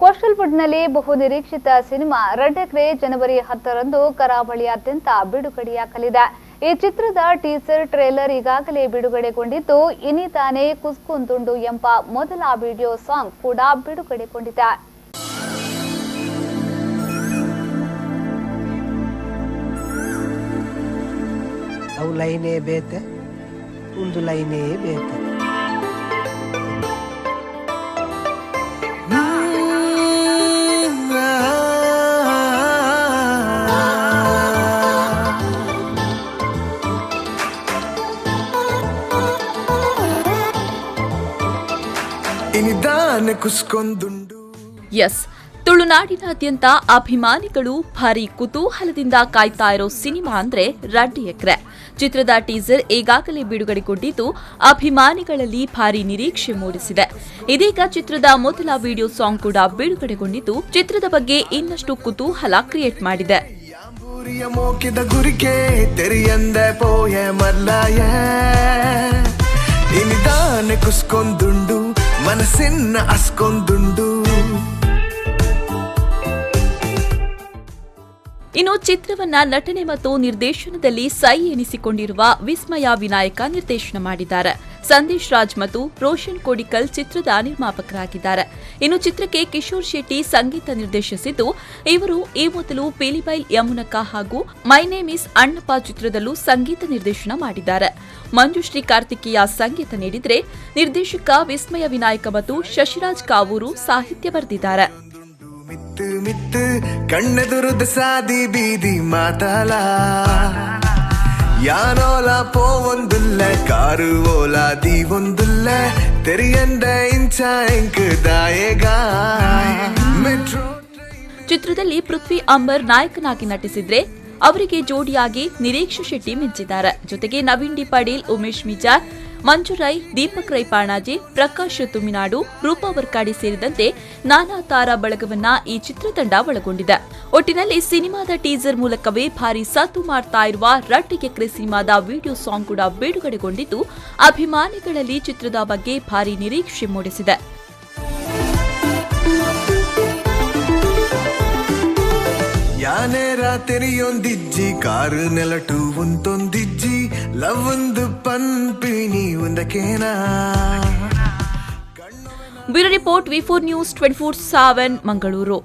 ಕೋಸ್ಟಲ್ವುಡ್ನಲ್ಲಿ ಬಹು ನಿರೀಕ್ಷಿತ cinema red acre ಜನವರಿ 10ರಂದು ಕರಾವಳಿಯಾದ್ಯಂತ ಬಿಡುಗಡೆಯಾಗಲಿದೆ. ಈ ಚಿತ್ರದ ಟೀಸರ್ ಟ್ರೇಲರ್ ಈಗಾಗಲೇ ಬಿಡುಗಡೆಗೊಂಡಿದ್ದು, ಇನ್ನಿತಾನೆ ಕುಸ್ಕೊಂದುಂಡು ಎಂಬ ಮೊದಲ ವಿಡಿಯೋ ಸಾಂಗ್ ಕೂಡ ಬಿಡುಗಡೆಗೊಂಡಿದೆ. ಲೈನೇ ಬೇತೆ ಒಂದು ಲೈನೇ ಬೇತೆ ಎಸ್, ತುಳುನಾಡಿನಾದ್ಯಂತ ಅಭಿಮಾನಿಗಳು ಭಾರಿ ಕುತೂಹಲದಿಂದ ಕಾಯ್ತಾ ಇರೋ ಸಿನಿಮಾ ಅಂದ್ರೆ ರೆಡ್ ಎಕ್ರೆ. ಚಿತ್ರದ ಟೀಸರ್ ಈಗಾಗಲೇ ಬಿಡುಗಡೆಗೊಂಡಿದ್ದು, ಅಭಿಮಾನಿಗಳಲ್ಲಿ ಭಾರಿ ನಿರೀಕ್ಷೆ ಮೂಡಿಸಿದೆ. ಇದೀಗ ಚಿತ್ರದ ಮೊದಲ ವಿಡಿಯೋ ಸಾಂಗ್ ಕೂಡ ಬಿಡುಗಡೆಗೊಂಡಿದ್ದು, ಚಿತ್ರದ ಬಗ್ಗೆ ಇನ್ನಷ್ಟು ಕುತೂಹಲ ಕ್ರಿಯೇಟ್ ಮಾಡಿದೆ. ಮನಸ್ಸಿನ ಅಸ್ಕೊಂದುಂಡು. ಇನ್ನು ಚಿತ್ರವನ್ನ ನಟನೆ ಮತ್ತು ನಿರ್ದೇಶನದಲ್ಲಿ ಸೈ ಎನಿಸಿಕೊಂಡಿರುವ ವಿಸ್ಮಯ ವಿನಾಯಕ ನಿರ್ದೇಶನ ಮಾಡಿದ್ದಾರೆ. ಸಂದೇಶ್ ರಾಜ್ ಮತ್ತು ರೋಷನ್ ಕೋಡಿಕಲ್ ಚಿತ್ರದ ನಿರ್ಮಾಪಕರಾಗಿದ್ದಾರೆ. ಇನ್ನು ಚಿತ್ರಕ್ಕೆ ಕಿಶೋರ್ ಶೆಟ್ಟಿ ಸಂಗೀತ ನಿರ್ದೇಶಿಸಿದ್ದು, ಇವರು ಈ ಮೊದಲು ಪೀಲಿಬೈಲ್ ಯಮುನಕ ಹಾಗೂ ಮೈ ನೇಮ್ ಇಸ್ ಅಣ್ಣಪ್ಪ ಚಿತ್ರದಲ್ಲೂ ಸಂಗೀತ ನಿರ್ದೇಶನ ಮಾಡಿದ್ದಾರೆ. ಮಂಜುಶ್ರೀ ಕಾರ್ತಿಕೇಯ ಸಂಗೀತ ನೀಡಿದರೆ, ನಿರ್ದೇಶಕ ವಿಸ್ಮಯ ವಿನಾಯಕ ಮತ್ತು ಶಶಿರಾಜ್ ಕಾವೂರು ಸಾಹಿತ್ಯ ಬರೆದಿದ್ದಾರೆ. ಕಣ್ಣೆದುರುದ ಸಾದಿ ಬೀದಿ ಮಾತಾಲ ಯಾನೋಲ ಪೋವೊಂದುಲ್ಲ ಕಾರು ಓಲಾದಿ ಒಂದುಲ್ಲ ತೆರಿಯಂದ ಇಂಚ ಎಂಕ್ ದಾಯೇಗ ಮೆಟ್ರೋ. ಚಿತ್ರದಲ್ಲಿ ಪೃಥ್ವಿ ಅಂಬರ್ ನಾಯಕನಾಗಿ ನಟಿಸಿದ್ರೆ, ಅವರಿಗೆ ಜೋಡಿಯಾಗಿ ನಿರೀಕ್ಷಾ ಶೆಟ್ಟಿ ಮಿಂಚಿದ್ದಾರೆ. ಜೊತೆಗೆ ನವೀನ್ ಡಿ ಪಾಟೀಲ್, ಉಮೇಶ್ ಮಿಜಾರ್, ಮಂಜು ರೈ, ದೀಪಕ್ ರೈ ಪಾಣಾಜಿ, ಪ್ರಕಾಶ್ ತುಮಿನಾಡು, ರೂಪಾ ವರ್ಕಾಡಿ ಸೇರಿದಂತೆ ನಾನಾ ತಾರಾ ಬಳಗವನ್ನ ಈ ಚಿತ್ರತಂಡ ಒಳಗೊಂಡಿದೆ. ಒಟ್ಟಿನಲ್ಲಿ ಸಿನಿಮಾದ ಟೀಸರ್ ಮೂಲಕವೇ ಭಾರಿ ಸದ್ದು ಮಾಡ್ತಾ ಇರುವ ರೆಡ್ ಎಕ್ರೆ ಸಿನಿಮಾದ ವಿಡಿಯೋ ಸಾಂಗ್ ಕೂಡ ಬಿಡುಗಡೆಗೊಂಡಿದ್ದು, ಅಭಿಮಾನಿಗಳಲ್ಲಿ ಚಿತ್ರದ ಬಗ್ಗೆ ಭಾರಿ ನಿರೀಕ್ಷೆ ಮೂಡಿಸಿದೆ. ಯಾನೇ ರಾತ್ರಿಯೊಂದಿಜ್ಜಿ ಕಾರು ನೆಲಟು ಒಂದೊಂದಿಜ್ಜಿ ಲವ್ ಒಂದು ಪನ್ಪಿನಿ ಒಂದಕೇನಾ. ಬ್ಯೂರೋ ರಿಪೋರ್ಟ್, ವಿ4 ನ್ಯೂಸ್ 24/7 ಮಂಗಳೂರು.